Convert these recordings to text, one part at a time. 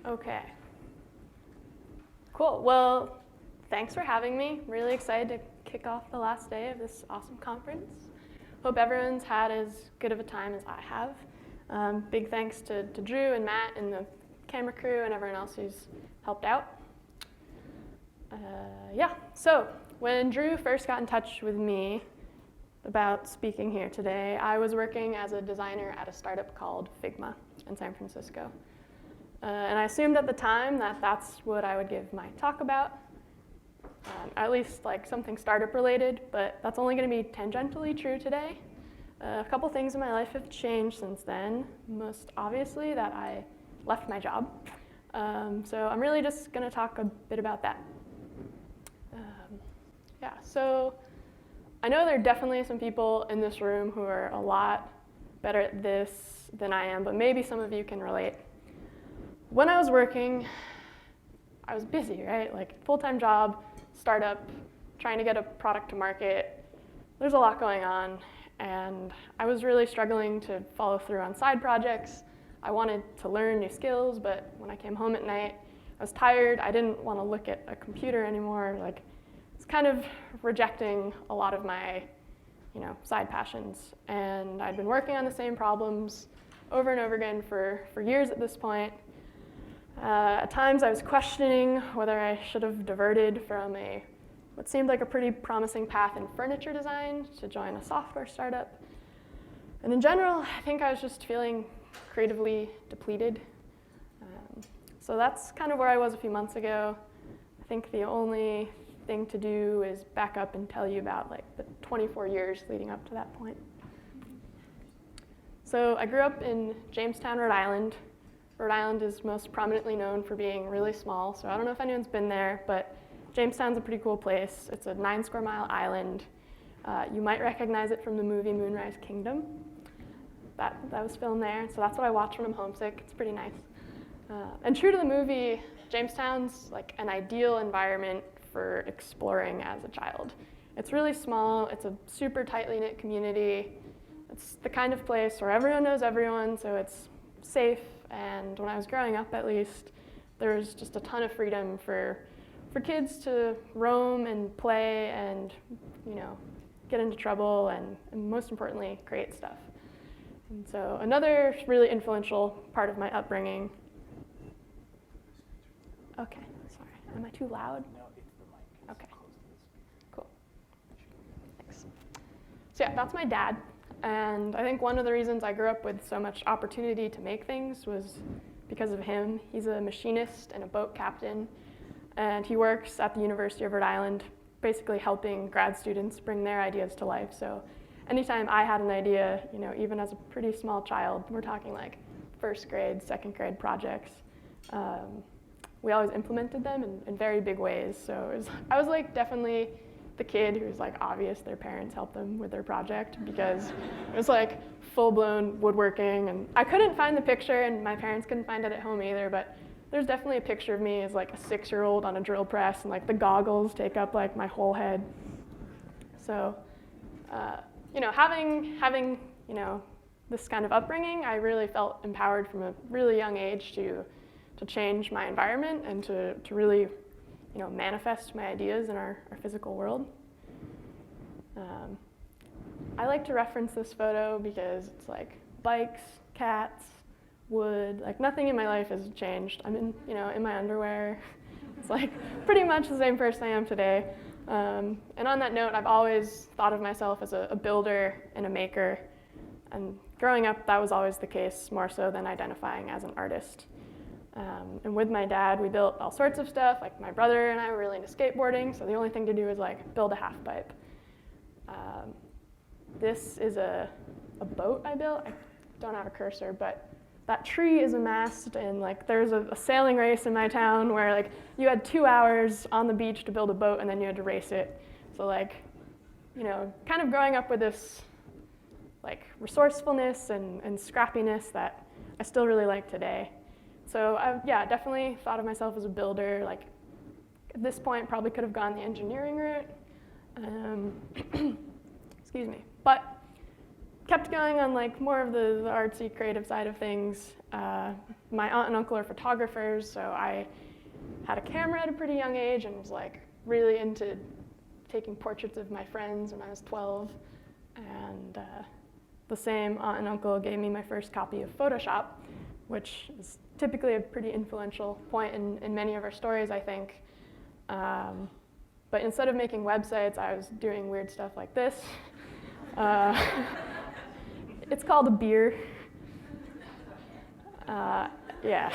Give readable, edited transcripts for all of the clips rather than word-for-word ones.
Okay. Cool. Well, thanks for having me. Really excited to kick off the last day of this awesome conference. Hope everyone's had as good of a time as I have. Big thanks to Drew and Matt and the camera crew and everyone else who's helped out. So when Drew first got in touch with me about speaking here today, I was working as a designer at a startup called Figma in San Francisco. And I assumed at the time that that's what I would give my talk about, at least like something startup related, but that's only going to be tangentially true today. A couple things in my life have changed since then, most obviously that I left my job. So I'm really just going to talk a bit about that. So I know there are definitely some people in this room who are a lot better at this than I am, but maybe some of you can relate. When I was working, I was busy, right? Like full-time job, startup, trying to get a product to market. There's a lot going on, and I was really struggling to follow through on side projects. I wanted to learn new skills, but when I came home at night, I was tired. I didn't want to look at a computer anymore. Like, it's kind of rejecting a lot of my, side passions. And I'd been working on the same problems over and over again for years at this point. At times I was questioning whether I should have diverted from what seemed like a pretty promising path in furniture design to join a software startup. And in general, I think I was just feeling creatively depleted. So that's kind of where I was a few months ago. I think the only thing to do is back up and tell you about the 24 years leading up to that point. So I grew up in Jamestown, Rhode Island. Rhode Island is most prominently known for being really small, so I don't know if anyone's been there, but Jamestown's a pretty cool place. It's a 9 square mile island. You might recognize it from the movie Moonrise Kingdom. That was filmed there, so that's what I watch when I'm homesick. It's pretty nice. And true to the movie, Jamestown's like an ideal environment for exploring as a child. It's really small, it's a super tightly knit community. It's the kind of place where everyone knows everyone, so it's safe. And when I was growing up, at least, there was just a ton of freedom for kids to roam and play and, get into trouble and most importantly, create stuff. And so another really influential part of my upbringing. Okay, sorry. Am I too loud? No, it's the mic. Okay. Cool. Thanks. So yeah, that's my dad. And I think one of the reasons I grew up with so much opportunity to make things was because of him. He's a machinist and a boat captain, and he works at the University of Rhode Island, basically helping grad students bring their ideas to life. So anytime I had an idea, even as a pretty small child, we're talking like first grade, second grade projects, we always implemented them in very big ways. So I was like definitely the kid who's like obvious their parents helped them with their project because it was like full-blown woodworking, and I couldn't find the picture and my parents couldn't find it at home either, but there's definitely a picture of me as like a 6-year-old on a drill press, and like the goggles take up like my whole head. So having this kind of upbringing, I really felt empowered from a really young age to change my environment and to really manifest my ideas in our physical world. I like to reference this photo because it's like bikes, cats, wood, like nothing in my life has changed. I'm in my underwear. It's like pretty much the same person I am today. And on that note, I've always thought of myself as a builder and a maker. And growing up, that was always the case, more so than identifying as an artist. And with my dad, we built all sorts of stuff. Like my brother and I were really into skateboarding, so the only thing to do was like build a half pipe. This is a boat I built. I don't have a cursor, but that tree is a mast, and like there's a sailing race in my town where like you had 2 hours on the beach to build a boat, and then you had to race it. So like, kind of growing up with this like resourcefulness and scrappiness that I still really like today. So I definitely thought of myself as a builder. Like at this point, probably could have gone the engineering route. Excuse me, but kept going on like more of the artsy, creative side of things. my aunt and uncle are photographers, so I had a camera at a pretty young age and was like really into taking portraits of my friends when I was 12. And the same aunt and uncle gave me my first copy of Photoshop, which is typically a pretty influential point in many of our stories, I think. But instead of making websites, I was doing weird stuff like this. It's called a beer. Yeah.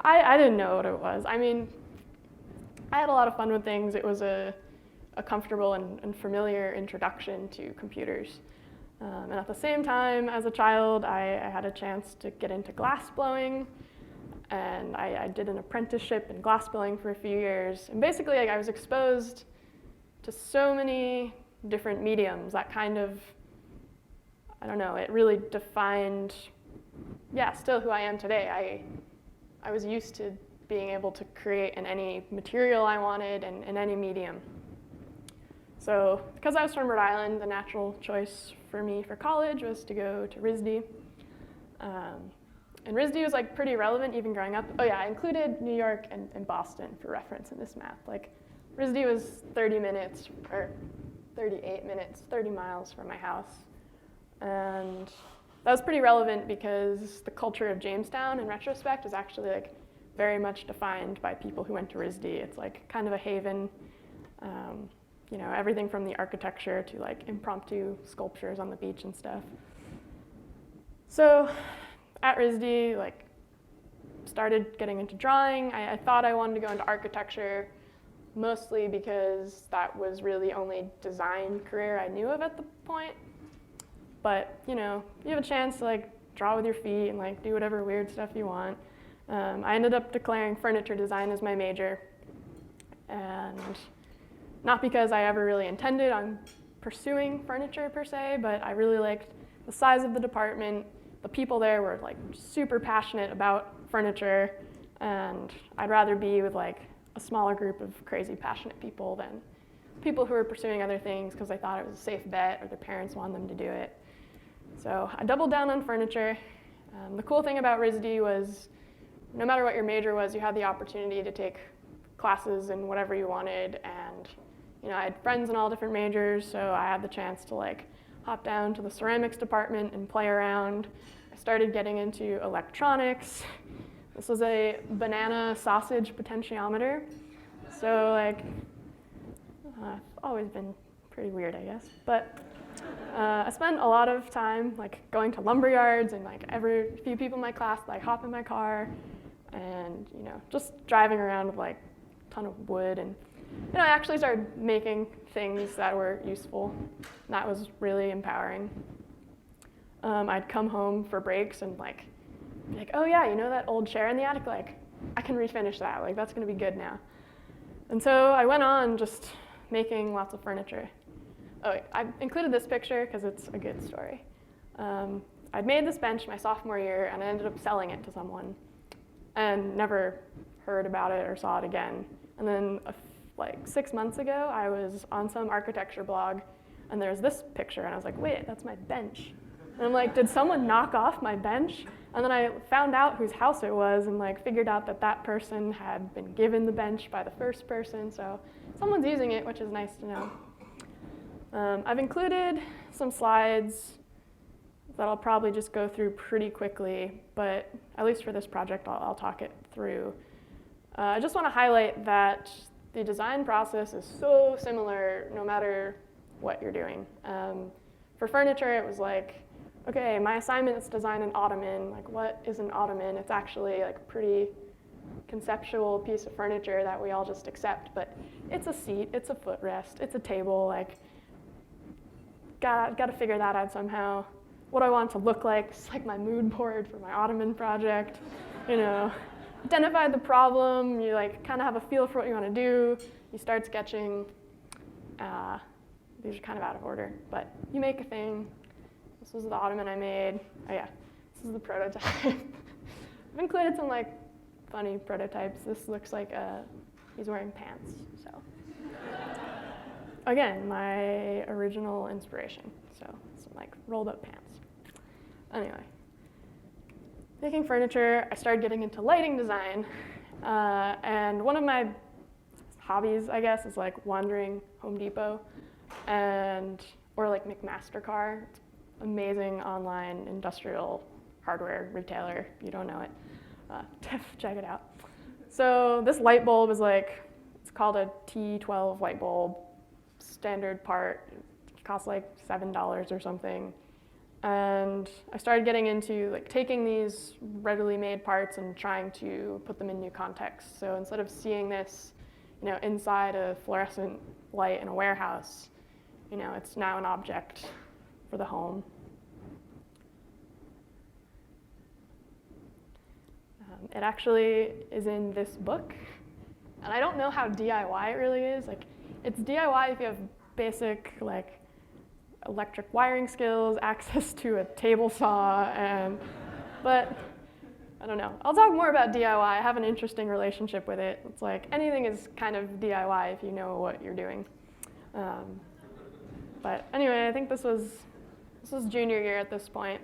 I didn't know what it was. I mean, I had a lot of fun with things. It was a comfortable and familiar introduction to computers. And at the same time, as a child, I had a chance to get into glass blowing. And I did an apprenticeship in glass blowing for a few years. And basically, I was exposed to so many different mediums that kind of, I don't know, it really defined, yeah, still who I am today. I was used to being able to create in any material I wanted and in any medium. So because I was from Rhode Island, the natural choice for me for college was to go to RISD. And RISD was like pretty relevant even growing up. Oh yeah, I included New York and Boston for reference in this map. Like RISD was 30 minutes, or 38 minutes, 30 miles from my house. And that was pretty relevant because the culture of Jamestown, in retrospect, is actually like very much defined by people who went to RISD. It's like kind of a haven, you know, everything from the architecture to like impromptu sculptures on the beach and stuff. So at RISD, like, started getting into drawing. I thought I wanted to go into architecture, mostly because that was really the only design career I knew of at the point. But, you know, you have a chance to like draw with your feet and like do whatever weird stuff you want. I ended up declaring furniture design as my major. And not because I ever really intended on pursuing furniture per se, but I really liked the size of the department. The people there were like super passionate about furniture, and I'd rather be with like a smaller group of crazy passionate people than people who were pursuing other things because they thought it was a safe bet or their parents wanted them to do it. So I doubled down on furniture. The cool thing about RISD was no matter what your major was, you had the opportunity to take classes in whatever you wanted, and you know, I had friends in all different majors, so I had the chance to like hop down to the ceramics department and play around. I started getting into electronics. This was a banana sausage potentiometer. So like, I've always been pretty weird, I guess. But I spent a lot of time like going to lumber yards, and like every few people in my class like hop in my car and, you know, just driving around with like a ton of wood. And you know, I actually started making things that were useful. And that was really empowering. I'd come home for breaks and like, be like, oh yeah, you know that old chair in the attic? Like, I can refinish that. Like, that's gonna be good now. And so I went on just making lots of furniture. Oh, wait, I included this picture because it's a good story. I'd made this bench my sophomore year, and I ended up selling it to someone and never heard about it or saw it again. And then like 6 months ago, I was on some architecture blog, and there's this picture, and I was like, wait, that's my bench. And I'm like, did someone knock off my bench? And then I found out whose house it was, and like figured out that that person had been given the bench by the first person, so someone's using it, which is nice to know. I've included some slides that I'll probably just go through pretty quickly, but at least for this project, I'll talk it through. I just want to highlight that the design process is so similar no matter what you're doing. For furniture, it was like, okay, my assignment is to design an ottoman. Like, what is an ottoman? It's actually like a pretty conceptual piece of furniture that we all just accept, but it's a seat, it's a footrest, it's a table. Like, got to figure that out somehow. What I want it to look like, it's like my mood board for my ottoman project, you know. Identify the problem, you like kind of have a feel for what you want to do, you start sketching. These are kind of out of order, but you make a thing. This was the ottoman I made. Oh yeah, this is the prototype. I've included some like funny prototypes. This looks like he's wearing pants, so. Again, my original inspiration, so some like rolled up pants. Anyway, making furniture, I started getting into lighting design. And one of my hobbies, I guess, is like wandering Home Depot or like McMaster-Carr. It's amazing online industrial hardware retailer. If you don't know it, check it out. So this light bulb is it's called a T12 light bulb, standard part. It costs like $7 or something. And I started getting into like taking these readily made parts and trying to put them in new contexts. So instead of seeing this, inside a fluorescent light in a warehouse, it's now an object for the home. It actually is in this book, and I don't know how DIY it really is. Like, it's DIY if you have basic electric wiring skills, access to a table saw, but I don't know. I'll talk more about DIY. I have an interesting relationship with it. It's like anything is kind of DIY if you know what you're doing. But anyway, I think this was junior year at this point.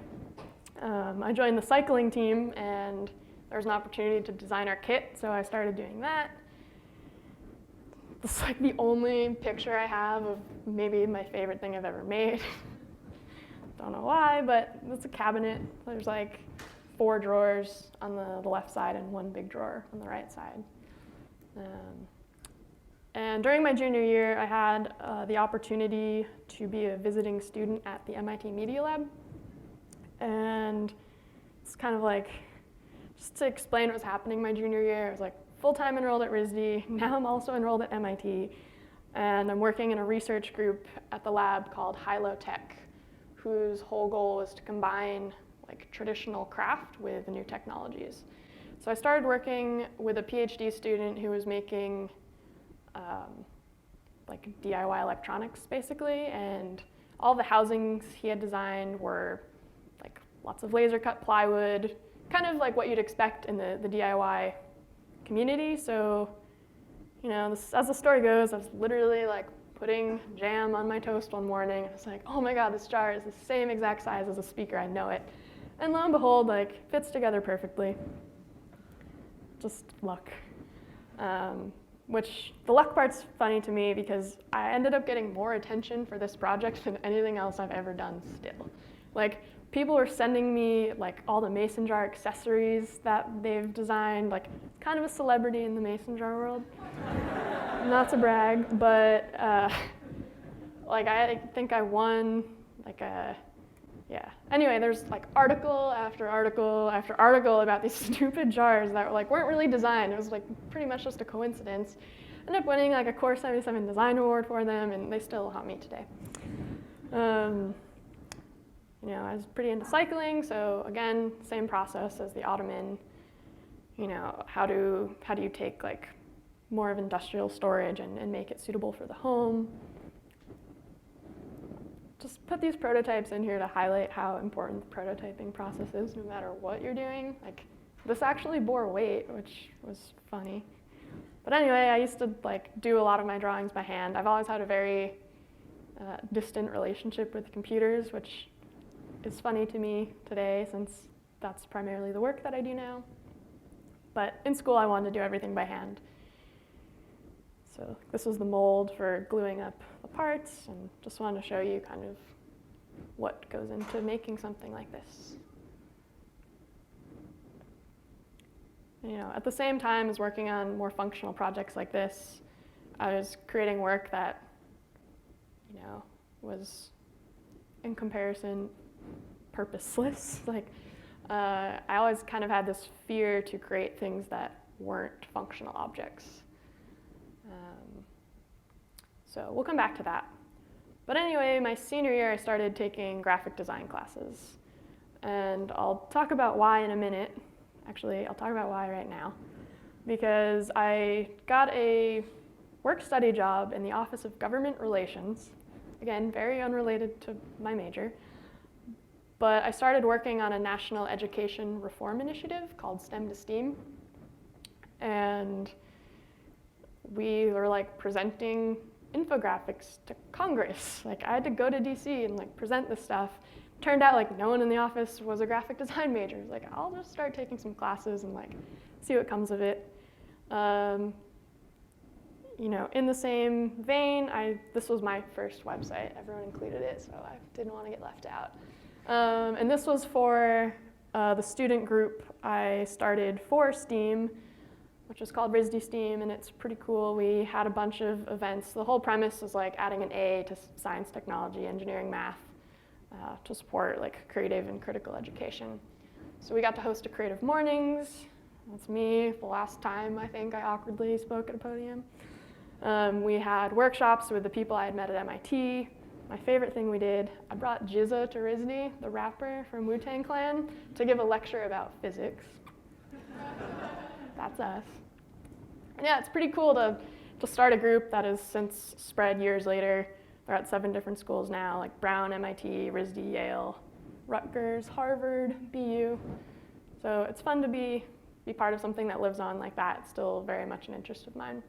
I joined the cycling team, and there was an opportunity to design our kit, so I started doing that. This is like the only picture I have of maybe my favorite thing I've ever made. Don't know why, but it's a cabinet. There's like 4 drawers on the left side and 1 big drawer on the right side. And during my junior year, I had the opportunity to be a visiting student at the MIT Media Lab. And it's kind of like, just to explain what was happening my junior year, I was like full-time enrolled at RISD. Now I'm also enrolled at MIT. And I'm working in a research group at the lab called High-Low Tech, whose whole goal was to combine like traditional craft with new technologies. So I started working with a PhD student who was making like DIY electronics, basically, and all the housings he had designed were like lots of laser cut plywood, kind of like what you'd expect in the DIY community. So, as the story goes, I was literally like putting jam on my toast one morning. I was like, oh my God, this jar is the same exact size as a speaker, I know it. And lo and behold, fits together perfectly. Just luck. Which the luck part's funny to me because I ended up getting more attention for this project than anything else I've ever done still. Like, people were sending me all the mason jar accessories that they've designed, kind of a celebrity in the mason jar world. Not to brag, but I think I won Anyway, there's article after article after article about these stupid jars that weren't really designed. It was pretty much just a coincidence. I ended up winning a Core 77 design award for them, and they still haunt me today. I was pretty into cycling, so again, same process as the Ottoman. How do you take more of industrial storage and make it suitable for the home? Just put these prototypes in here to highlight how important the prototyping process is no matter what you're doing. This actually bore weight, which was funny. But anyway, I used to do a lot of my drawings by hand. I've always had a very distant relationship with computers, which is funny to me today since that's primarily the work that I do now. But in school, I wanted to do everything by hand. So this was the mold for gluing up the parts, and just wanted to show you kind of what goes into making something like this. At the same time as working on more functional projects like this, I was creating work that, was in comparison purposeless. I always kind of had this fear to create things that weren't functional objects. So we'll come back to that. But anyway, my senior year, I started taking graphic design classes. And I'll talk about why in a minute. Actually, I'll talk about why right now. Because I got a work-study job in the Office of Government Relations. Again, very unrelated to my major. But I started working on a national education reform initiative called STEM to STEAM. And we were presenting infographics to Congress. I had to go to DC and present this stuff. Turned out like no one in the office was a graphic design major. I was like, I'll just start taking some classes and like see what comes of it. In the same vein, this was my first website. Everyone included it, so I didn't want to get left out. And this was for the student group I started for STEAM, which is called RISD STEAM, and it's pretty cool. We had a bunch of events. The whole premise is like adding an A to science, technology, engineering, math to support like creative and critical education. So we got to host a creative mornings. That's me, the last time I think I awkwardly spoke at a podium. We had workshops with the people I had met at MIT. My favorite thing we did, I brought Jizza to RISD, the rapper from Wu-Tang Clan, to give a lecture about physics. That's us. And yeah, it's pretty cool to start a group that has since spread years later. They're at 7 different schools now, like Brown, MIT, RISD, Yale, Rutgers, Harvard, BU. So it's fun to be part of something that lives on like that. It's still very much an interest of mine.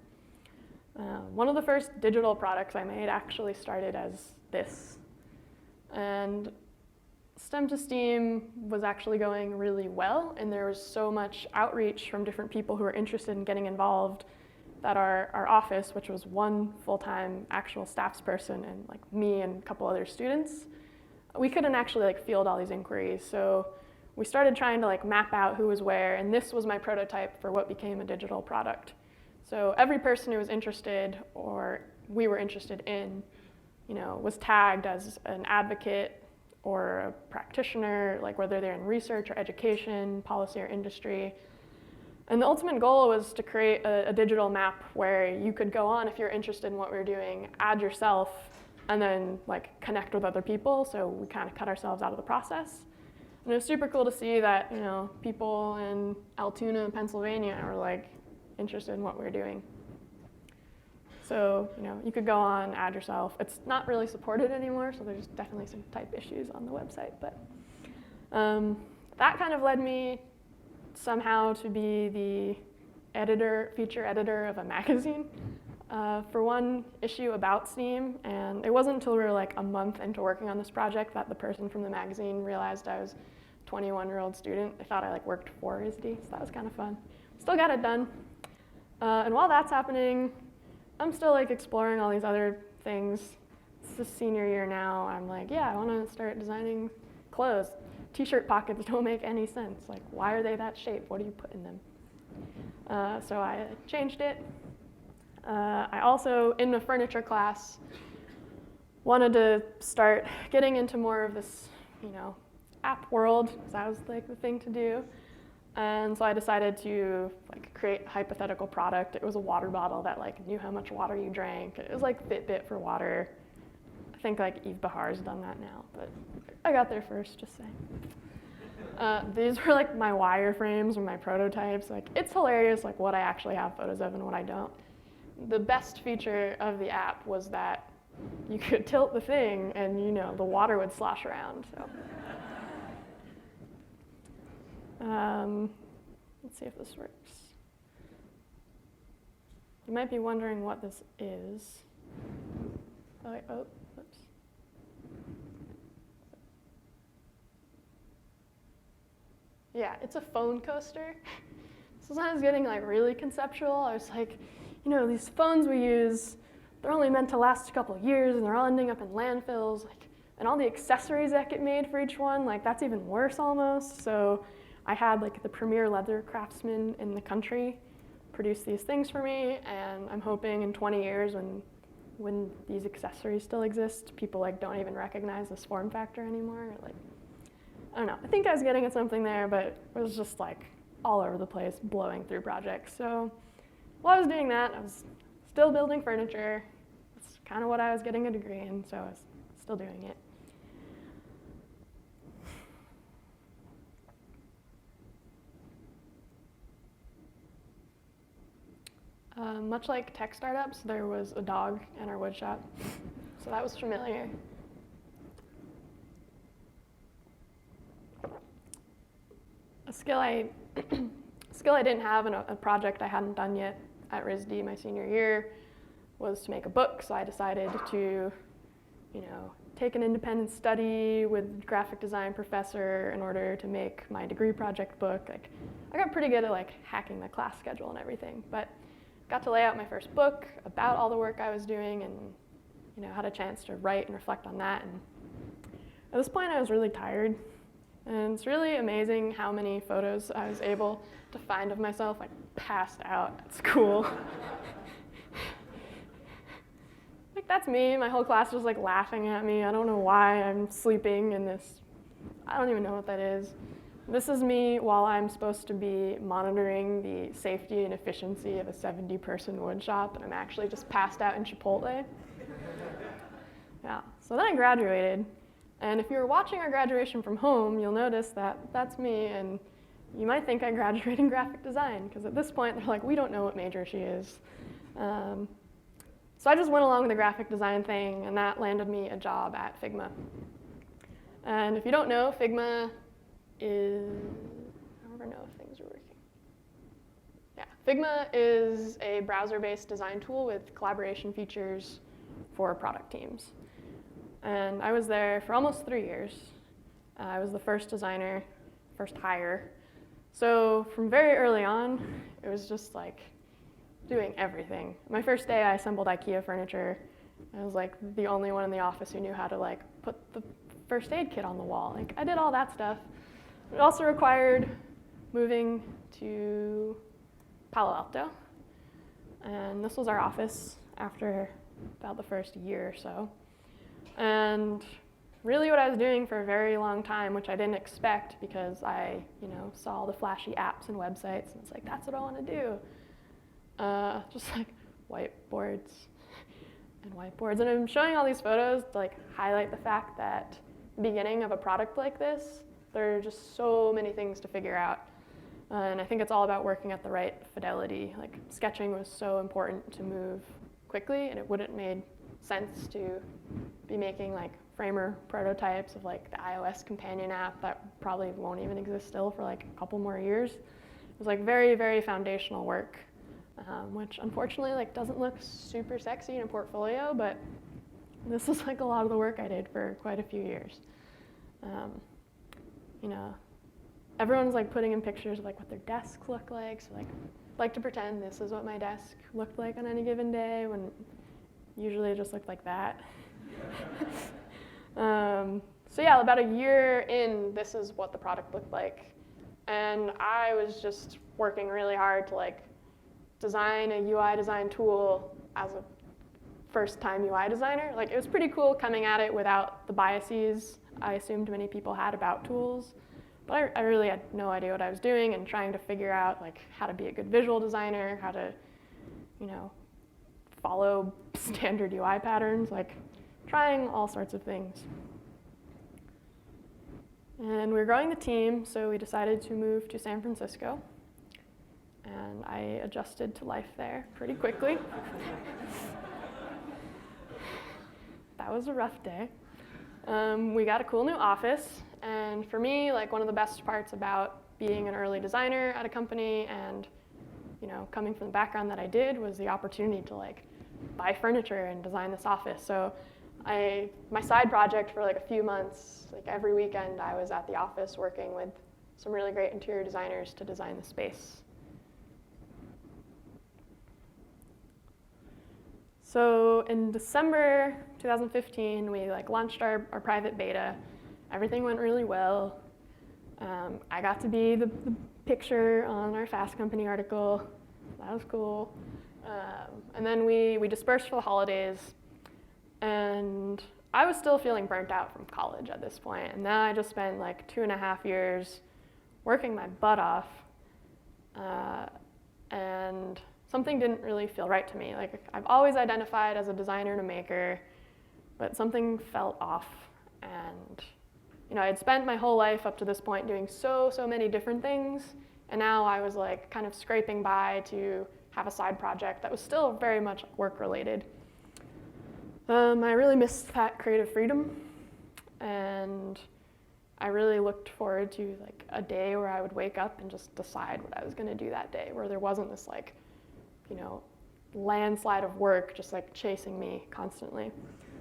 One of the first digital products I made actually started as this. And STEM to STEAM was actually going really well, and there was so much outreach from different people who were interested in getting involved that our office, which was one full-time actual staffs person and like me and a couple other students, we couldn't actually like field all these inquiries. So we started trying to like map out who was where, and this was my prototype for what became a digital product. So every person who was interested or we were interested in, was tagged as an advocate or a practitioner, like whether they're in research or education, policy or industry. And the ultimate goal was to create a digital map where you could go on if you're interested in what we were doing, add yourself, and then like connect with other people. So we kind of cut ourselves out of the process. And it was super cool to see that, people in Altoona, Pennsylvania were like interested in what we were doing. So, you could go on, add yourself. It's not really supported anymore, so there's definitely some type issues on the website. But that kind of led me somehow to be the feature editor of a magazine for one issue about STEAM. And it wasn't until we were like a month into working on this project that the person from the magazine realized I was a 21-year-old student. They thought I like worked for RISD, so that was kind of fun. Still got it done. And while that's happening, I'm still like exploring all these other things. It's the senior year now. I'm like, yeah, I want to start designing clothes. T-shirt pockets don't make any sense. Like, why are they that shape? What do you put in them? So I changed it. I also, in the furniture class, wanted to start getting into more of this, app world, because that was like the thing to do. And so I decided to like create a hypothetical product. It was a water bottle that like knew how much water you drank. It was like Fitbit for water. I think like Eve Bahar's done that now, but I got there first, just saying. These were like my wireframes or my prototypes. Like it's hilarious like what I actually have photos of and what I don't. The best feature of the app was that you could tilt the thing and the water would slosh around. So. Let's see if this works. You might be wondering what this is. Oops. Yeah, it's a phone coaster. So when I was getting like really conceptual, I was like, these phones we use, they're only meant to last a couple of years and they're all ending up in landfills. And all the accessories that get made for each one, that's even worse almost. So I had the premier leather craftsman in the country produce these things for me, and I'm hoping in 20 years when these accessories still exist, people don't even recognize this form factor anymore. I don't know. I think I was getting at something there, but it was just all over the place, blowing through projects. So while I was doing that, I was still building furniture. That's kind of what I was getting a degree in, so I was still doing it. Much like tech startups, there was a dog in our wood shop, so that was familiar. A skill I didn't have, and a project I hadn't done yet at RISD my senior year, was to make a book. So I decided to, take an independent study with graphic design professor in order to make my degree project book. Like, I got pretty good at like hacking the class schedule and everything, but got to lay out my first book about all the work I was doing, and had a chance to write and reflect on that. And at this point, I was really tired, and it's really amazing how many photos I was able to find of myself like passed out at school. Like, that's me. My whole class was like laughing at me. I don't know why I'm sleeping in this. I don't even know what that is. This is me while I'm supposed to be monitoring the safety and efficiency of a 70-person wood shop, and I'm actually just passed out in Chipotle. Yeah. So then I graduated, and if you were watching our graduation from home, you'll notice that that's me, and you might think I graduated in graphic design, because at this point they're like, we don't know what major she is. So I just went along with the graphic design thing, and that landed me a job at Figma. And if you don't know, Figma is, I don't ever know if things are working. Yeah, Figma is a browser-based design tool with collaboration features for product teams. And I was there for almost 3 years. I was the first designer, first hire. So from very early on, it was just like doing everything. My first day, I assembled IKEA furniture. I was like the only one in the office who knew how to like put the first aid kit on the wall. Like, I did all that stuff. It also required moving to Palo Alto. And this was our office after about the first year or so. And really what I was doing for a very long time, which I didn't expect because I, saw all the flashy apps and websites, and it's like, that's what I want to do. Just like whiteboards and whiteboards. And I'm showing all these photos to like highlight the fact that at the beginning of a product like this, there are just so many things to figure out. And I think it's all about working at the right fidelity. Like, sketching was so important to move quickly, and it wouldn't have made sense to be making like framer prototypes of like the iOS companion app that probably won't even exist still for like a couple more years. It was like very, very foundational work, which unfortunately like doesn't look super sexy in a portfolio, but this is like a lot of the work I did for quite a few years. Everyone's like putting in pictures of like what their desks look like, so like I like to pretend this is what my desk looked like on any given day, when usually it just looked like that. So yeah, about a year in, this is what the product looked like. And I was just working really hard to like design a UI design tool as a first-time UI designer. Like, it was pretty cool coming at it without the biases I assumed many people had about tools. But I really had no idea what I was doing, and trying to figure out like how to be a good visual designer, how to, follow standard UI patterns, like trying all sorts of things. And we were growing the team, so we decided to move to San Francisco. And I adjusted to life there pretty quickly. That was a rough day. We got a cool new office, and for me, like, one of the best parts about being an early designer at a company and, coming from the background that I did was the opportunity to like buy furniture and design this office. So my side project for like a few months, like every weekend, I was at the office working with some really great interior designers to design the space. So in December 2015, we like launched our private beta. Everything went really well. I got to be the picture on our Fast Company article. That was cool. And then we dispersed for the holidays. And I was still feeling burnt out from college at this point. And then I just spent like 2.5 years working my butt off. And something didn't really feel right to me. Like, I've always identified as a designer and a maker, but something felt off. And I had spent my whole life up to this point doing so many different things, and now I was like kind of scraping by to have a side project that was still very much work related. I really missed that creative freedom, and I really looked forward to like a day where I would wake up and just decide what I was going to do that day, where there wasn't this like landslide of work just like chasing me constantly.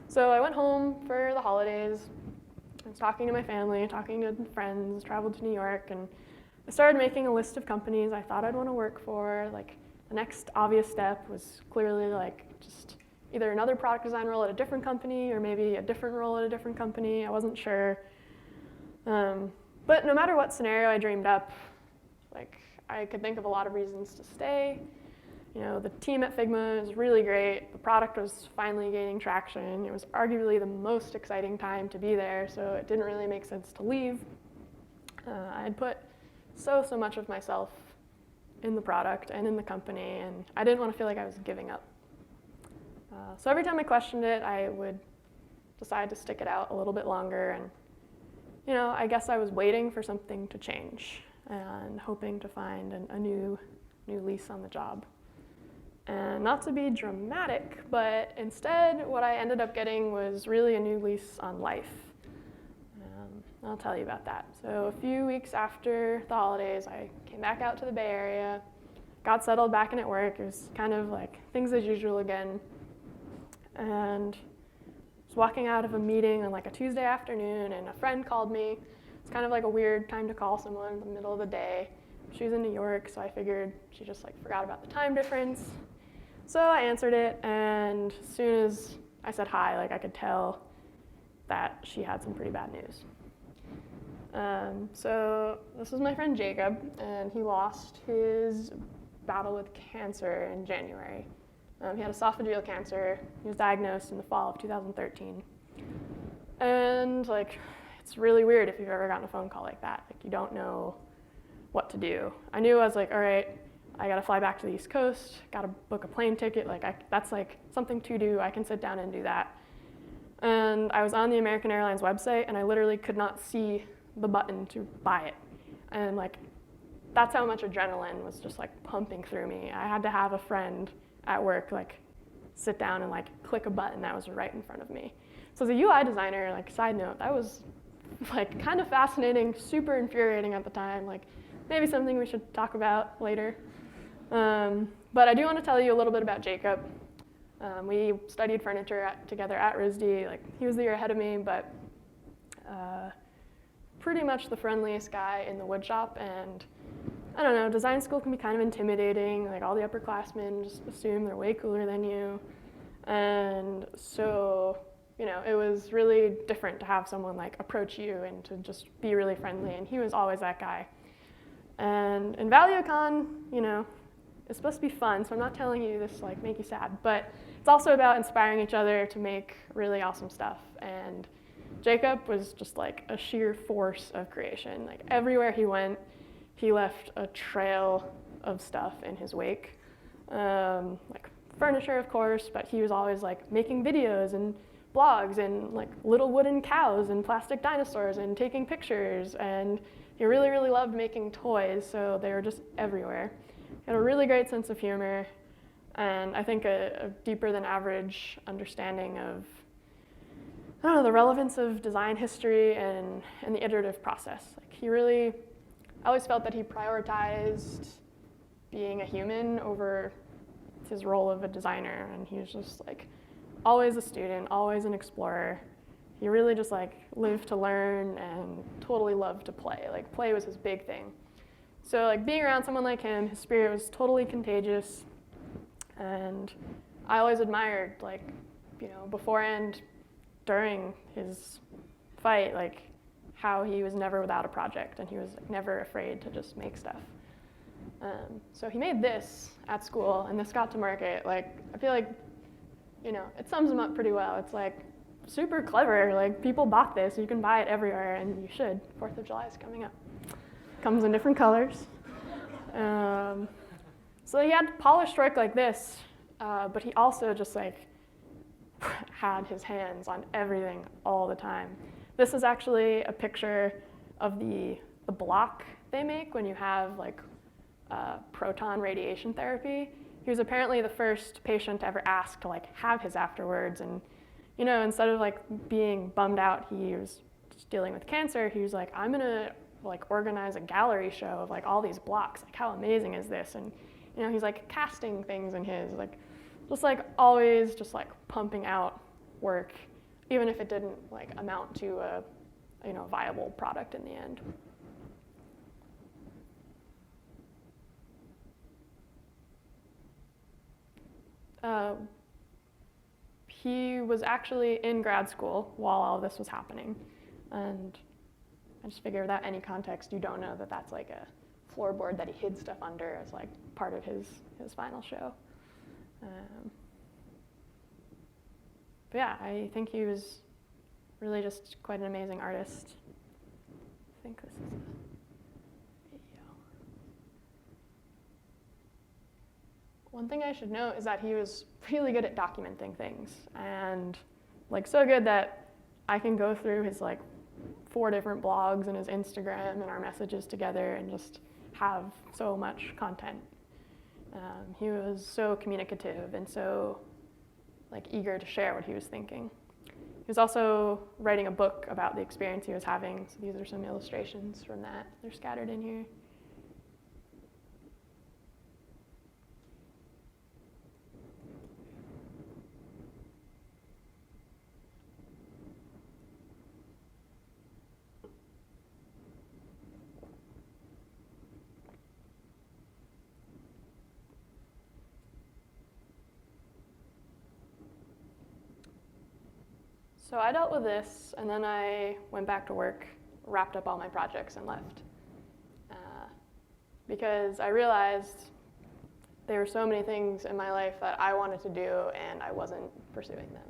So I went home for the holidays. I was talking to my family, talking to friends, traveled to New York, and I started making a list of companies I thought I'd want to work for. Like, the next obvious step was clearly like just either another product design role at a different company or maybe a different role at a different company. I wasn't sure. But no matter what scenario I dreamed up, like, I could think of a lot of reasons to stay. You know, the team at Figma is really great. The product was finally gaining traction. It was arguably the most exciting time to be there, so it didn't really make sense to leave. I had put so much of myself in the product and in the company, and I didn't want to feel like I was giving up. So every time I questioned it, I would decide to stick it out a little bit longer, and you know, I guess I was waiting for something to change and hoping to find a new lease on the job. And not to be dramatic, but instead what I ended up getting was really a new lease on life. I'll tell you about that. So a few weeks after the holidays, I came back out to the Bay Area, got settled back in at work. It was kind of like things as usual again. And I was walking out of a meeting on like a Tuesday afternoon, and a friend called me. It's kind of like a weird time to call someone in the middle of the day. She was in New York, so I figured she just like forgot about the time difference. So I answered it, and as soon as I said hi, like I could tell that she had some pretty bad news. So this was my friend Jacob, and he lost his battle with cancer in January. He had esophageal cancer. He was diagnosed in the fall of 2013. And like, it's really weird if you've ever gotten a phone call like that. Like, you don't know what to do. I knew I was like, all right, I gotta fly back to the East Coast, gotta book a plane ticket. Like, that's like something to do. I can sit down and do that. And I was on the American Airlines website, and I literally could not see the button to buy it. And like, that's how much adrenaline was just like pumping through me. I had to have a friend at work like sit down and like click a button that was right in front of me. So as a UI designer, like side note, that was like kind of fascinating, super infuriating at the time. Like, maybe something we should talk about later. But I do want to tell you a little bit about Jacob. We studied furniture together at RISD. Like, he was the year ahead of me, but pretty much the friendliest guy in the wood shop. And I don't know, design school can be kind of intimidating. Like, all the upperclassmen just assume they're way cooler than you. And so, you know, it was really different to have someone like approach you and to just be really friendly. And he was always that guy. And in ValueCon, you know, it's supposed to be fun, so I'm not telling you this to like make you sad, but it's also about inspiring each other to make really awesome stuff. And Jacob was just like a sheer force of creation. Like, everywhere he went, he left a trail of stuff in his wake. Like furniture, of course, but he was always like making videos and blogs and like little wooden cows and plastic dinosaurs and taking pictures. And he really, really loved making toys, so they were just everywhere. He had a really great sense of humor, and I think a deeper than average understanding of, I don't know, the relevance of design history and the iterative process. Like, he really, I always felt that he prioritized being a human over his role of a designer, and he was just like always a student, always an explorer. He really just like lived to learn and totally loved to play. Like, play was his big thing. So like, being around someone like him, his spirit was totally contagious. And I always admired, like, you know, before and during his fight, like how he was never without a project, and he was like, never afraid to just make stuff. So he made this at school, and this got to market. Like, I feel like, you know, it sums him up pretty well. It's like super clever. Like, people bought this. You can buy it everywhere, and you should. 4th of July is coming up. Comes in different colors. So he had polished work like this, but he also just like had his hands on everything all the time. This is actually a picture of the block they make when you have like proton radiation therapy. He was apparently the first patient to ever ask to like have his afterwards, and you know, instead of like being bummed out he was just dealing with cancer, he was like, I'm gonna like organize a gallery show of like all these blocks. Like, how amazing is this? And you know, he's like casting things in his, like just like always just like pumping out work. even if it didn't like amount to a viable product in the end. He was actually in grad school while all this was happening, and I just figure without any context, you don't know that that's like a floorboard that he hid stuff under as like part of his final show. But yeah, I think he was really just quite an amazing artist. I think this is a video. One thing I should note is that he was really good at documenting things, and like so good that I can go through his like 4 different blogs and his Instagram and our messages together and just have so much content. He was so communicative and so like eager to share what he was thinking. He was also writing a book about the experience he was having, so these are some illustrations from that. They're scattered in here. So I dealt with this, and then I went back to work, wrapped up all my projects, and left. Because I realized there were so many things in my life that I wanted to do, and I wasn't pursuing them.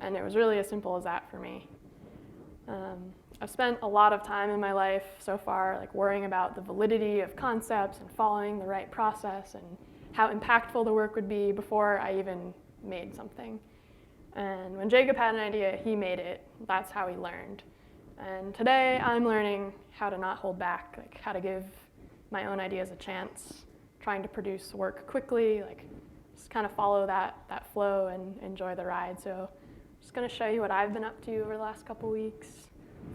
And it was really as simple as that for me. I've spent a lot of time in my life so far like worrying about the validity of concepts and following the right process and how impactful the work would be before I even made something. And when Jacob had an idea, he made it. That's how he learned. And today I'm learning how to not hold back, like how to give my own ideas a chance, trying to produce work quickly, like just kind of follow that flow and enjoy the ride. So I'm just going to show you what I've been up to over the last couple weeks.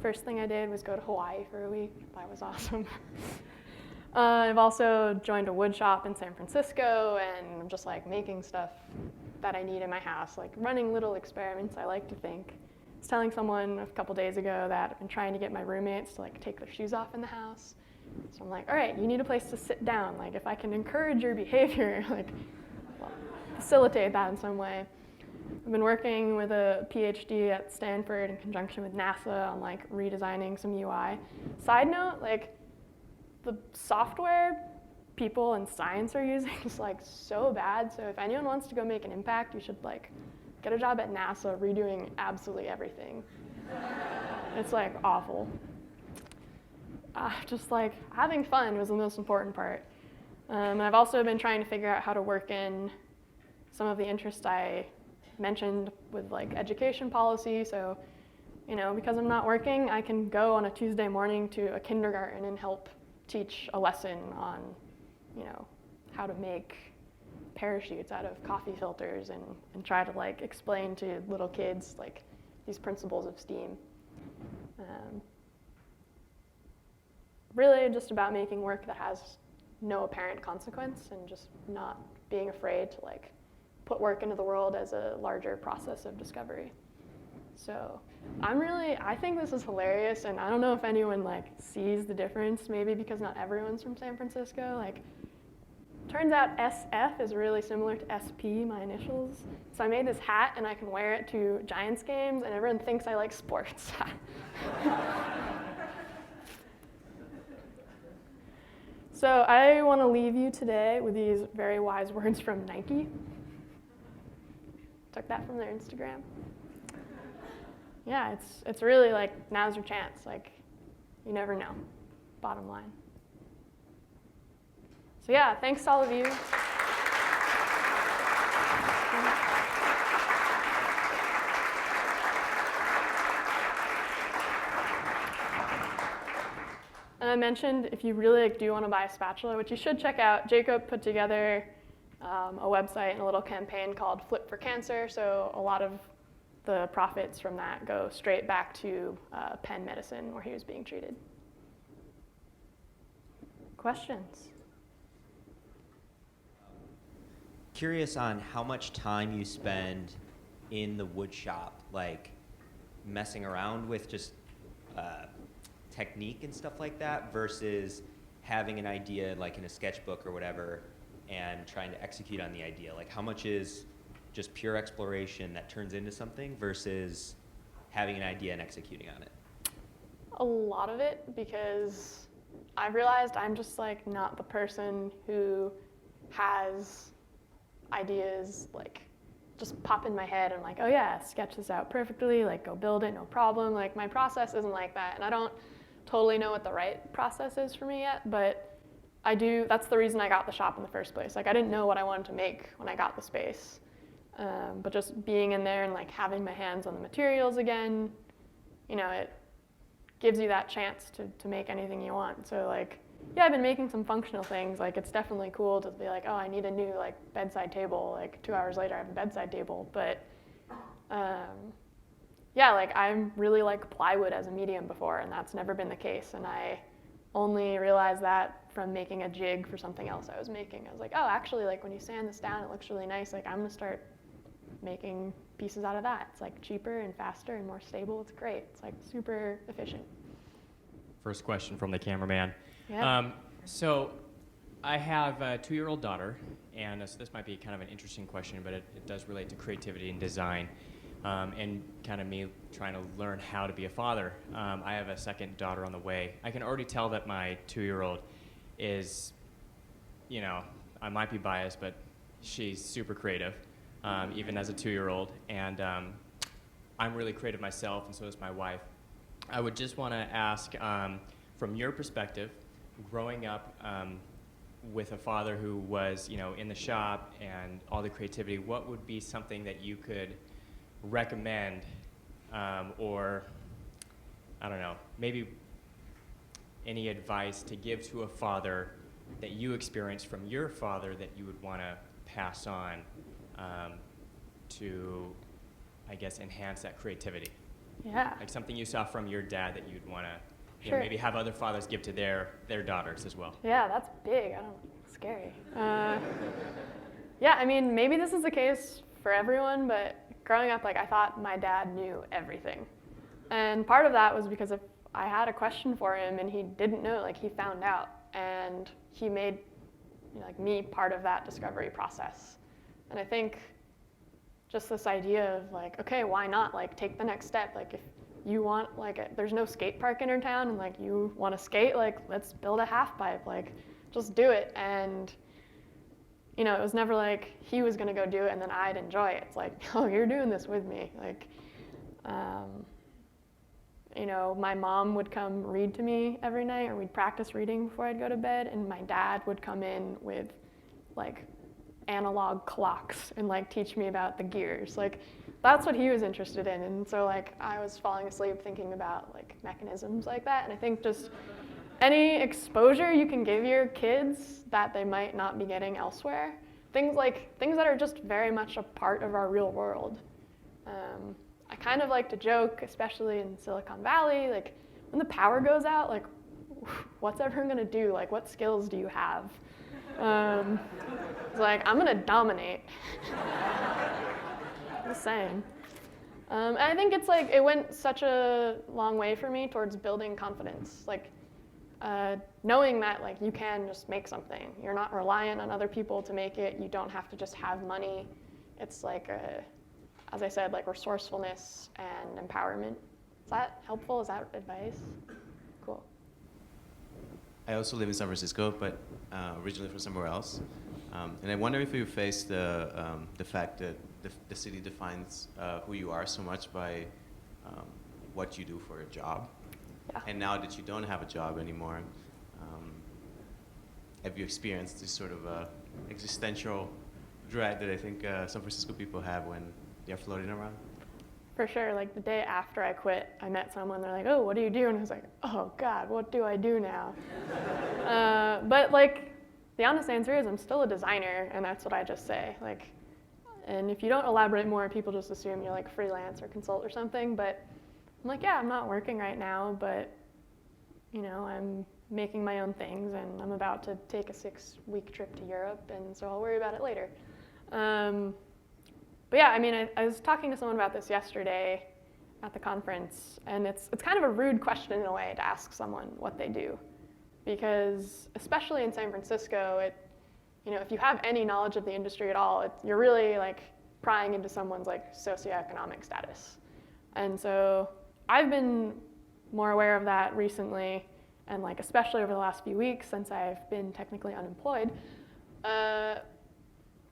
First thing I did was go to Hawaii for a week. That was awesome. I've also joined a wood shop in San Francisco, and I'm just like making stuff that I need in my house, like running little experiments, I like to think. I was telling someone a couple days ago that I've been trying to get my roommates to like take their shoes off in the house. So I'm like, all right, you need a place to sit down. Like if I can encourage your behavior, like facilitate that in some way. I've been working with a PhD at Stanford in conjunction with NASA on like redesigning some UI. Side note, like the software people in science are using is like so bad. So if anyone wants to go make an impact, you should like get a job at NASA redoing absolutely everything. It's like awful. Just like having fun was the most important part. And I've also been trying to figure out how to work in some of the interests I mentioned with like education policy. So, because I'm not working, I can go on a Tuesday morning to a kindergarten and help teach a lesson on how to make parachutes out of coffee filters and try to like explain to little kids like these principles of STEAM. Really just about making work that has no apparent consequence and just not being afraid to like put work into the world as a larger process of discovery. So I think this is hilarious, and I don't know if anyone like sees the difference, maybe because not everyone's from San Francisco. Like, turns out SF is really similar to SP, my initials. So I made this hat and I can wear it to Giants games, and everyone thinks I like sports. So I want to leave you today with these very wise words from Nike. Took that from their Instagram. Yeah, it's really like, now's your chance. Like, you never know, bottom line. So yeah, thanks to all of you. And I mentioned if you really do want to buy a spatula, which you should check out, Jacob put together a website and a little campaign called Flip for Cancer. So a lot of the profits from that go straight back to Penn Medicine, where he was being treated. Questions? Curious on how much time you spend in the wood shop. Like, messing around with just technique and stuff like that versus having an idea like in a sketchbook or whatever and trying to execute on the idea? Like how much is just pure exploration that turns into something versus having an idea and executing on it? A lot of it, because I've realized I'm just like not the person who has ideas like just pop in my head and like, oh yeah, sketch this out perfectly, like go build it, no problem. Like my process isn't like that, and I don't totally know what the right process is for me yet, but I do. That's the reason I got the shop in the first place. Like I didn't know what I wanted to make when I got the space, but just being in there and like having my hands on the materials again, it gives you that chance to make anything you want. So like, yeah, I've been making some functional things. Like it's definitely cool to be like, oh, I need a new like bedside table. Like 2 hours later, I have a bedside table. But yeah, like I really like plywood as a medium before, and that's never been the case. And I only realized that from making a jig for something else I was making. I was like, oh, actually, like when you sand this down, it looks really nice. Like I'm gonna start making pieces out of that. It's like cheaper and faster and more stable. It's great. It's like super efficient. First question from the cameraman. Yeah. So I have a 2-year-old daughter, and so this might be kind of an interesting question, but it does relate to creativity and design, and kind of me trying to learn how to be a father. I have a second daughter on the way. I can already tell that my 2-year-old is, I might be biased, but she's super creative, even as a 2-year-old, and I'm really creative myself, and so is my wife. I would just want to ask, from your perspective, growing up with a father who was, in the shop and all the creativity, what would be something that you could recommend, or, I don't know, maybe any advice to give to a father that you experienced from your father that you would want to pass on to, I guess, enhance that creativity? Yeah. Like something you saw from your dad that you'd want to Sure. maybe have other fathers give to their daughters as well. Yeah, that's big. Scary. Yeah, I mean, maybe this is the case for everyone, but growing up, like, I thought my dad knew everything. And part of that was because if I had a question for him and he didn't know, like, he found out. And he made, me part of that discovery process. And I think just this idea of, like, okay, why not, like, take the next step? Like, if you want, like, there's no skate park in our town, and, like, you want to skate, like, let's build a half pipe. Like, just do it. And it was never like he was going to go do it and then I'd enjoy it. It's like, oh, you're doing this with me. Like, my mom would come read to me every night, or we'd practice reading before I'd go to bed, and my dad would come in with, like, analog clocks and, like, teach me about the gears. Like, that's what he was interested in. And so, like, I was falling asleep thinking about, like, mechanisms like that. And I think just any exposure you can give your kids that they might not be getting elsewhere, things that are just very much a part of our real world. I kind of like to joke, especially in Silicon Valley, like, when the power goes out, like, what's everyone gonna do? Like, what skills do you have? It's like, I'm gonna dominate. Just saying. And I think it's like, it went such a long way for me towards building confidence. Like, knowing that, like, you can just make something. You're not reliant on other people to make it. You don't have to just have money. It's like, as I said, like, resourcefulness and empowerment. Is that helpful? Is that advice? Cool. I also live in San Francisco, but originally from somewhere else. And I wonder if you face the fact that the city defines who you are so much by what you do for a job. Yeah. And now that you don't have a job anymore, have you experienced this sort of existential dread that I think San Francisco people have when they're floating around? For sure. Like, the day after I quit, I met someone. They're like, oh, what do you do? And I was like, oh, God, what do I do now? But, like, the honest answer is I'm still a designer, and that's what I just say. Like, and if you don't elaborate more, people just assume you're, like, freelance or consult or something. But I'm like, yeah, I'm not working right now, but, I'm making my own things, and I'm about to take a 6-week trip to Europe, and so I'll worry about it later. But yeah, I mean, I was talking to someone about this yesterday, at the conference, and it's kind of a rude question in a way to ask someone what they do, because especially in San Francisco, if you have any knowledge of the industry at all, you're really like prying into someone's like socioeconomic status. And so I've been more aware of that recently, and like especially over the last few weeks since I've been technically unemployed.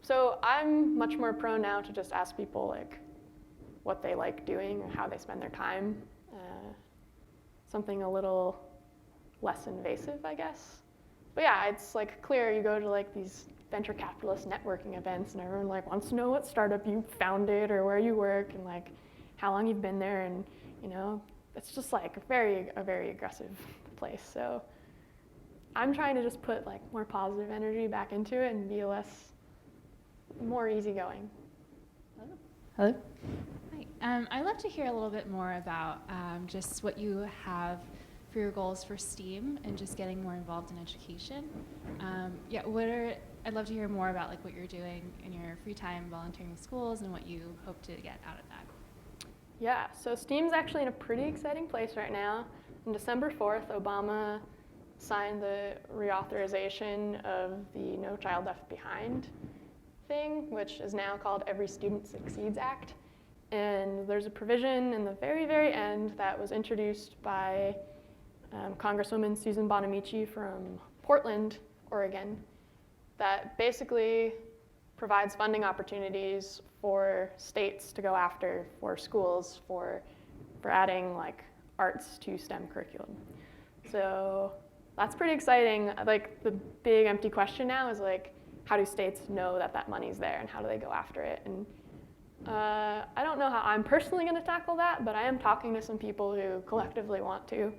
So I'm much more prone now to just ask people like what they like doing or how they spend their time. Something a little less invasive, I guess. But yeah, it's like clear you go to like these venture capitalist networking events and everyone like wants to know what startup you founded or where you work and like how long you've been there, and it's just like a very aggressive place. So I'm trying to just put like more positive energy back into it and be more easygoing. Hello? Hi. I'd love to hear a little bit more about just what you have for your goals for STEAM and just getting more involved in education. I'd love to hear more about like what you're doing in your free time volunteering in schools and what you hope to get out of that. Yeah, so STEAM's actually in a pretty exciting place right now. On December 4th, Obama signed the reauthorization of the No Child Left Behind thing, which is now called Every Student Succeeds Act. And there's a provision in the very end that was introduced by Congresswoman Susan Bonamici from Portland, Oregon, that basically provides funding opportunities for states to go after for schools for adding like arts to STEM curriculum. So that's pretty exciting. Like the big empty question now is like, how do states know that money's there and how do they go after it? And I don't know how I'm personally going to tackle that, but I am talking to some people who collectively want to.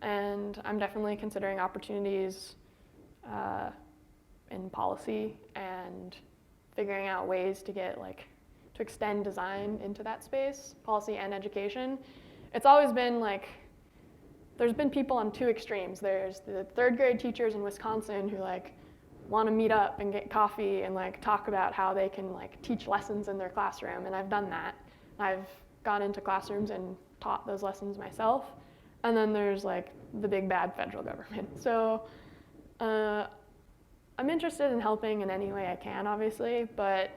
And I'm definitely considering opportunities in policy and figuring out ways to get to extend design into that space, policy and education. It's always been like, there's been people on two extremes. There's the third grade teachers in Wisconsin who want to meet up and get coffee and talk about how they can teach lessons in their classroom, and I've done that. I've gone into classrooms and taught those lessons myself. And then there's the big bad federal government. So I'm interested in helping in any way I can, obviously, but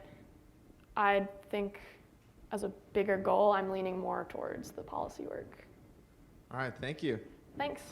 I think as a bigger goal, I'm leaning more towards the policy work. All right, thank you. Thanks.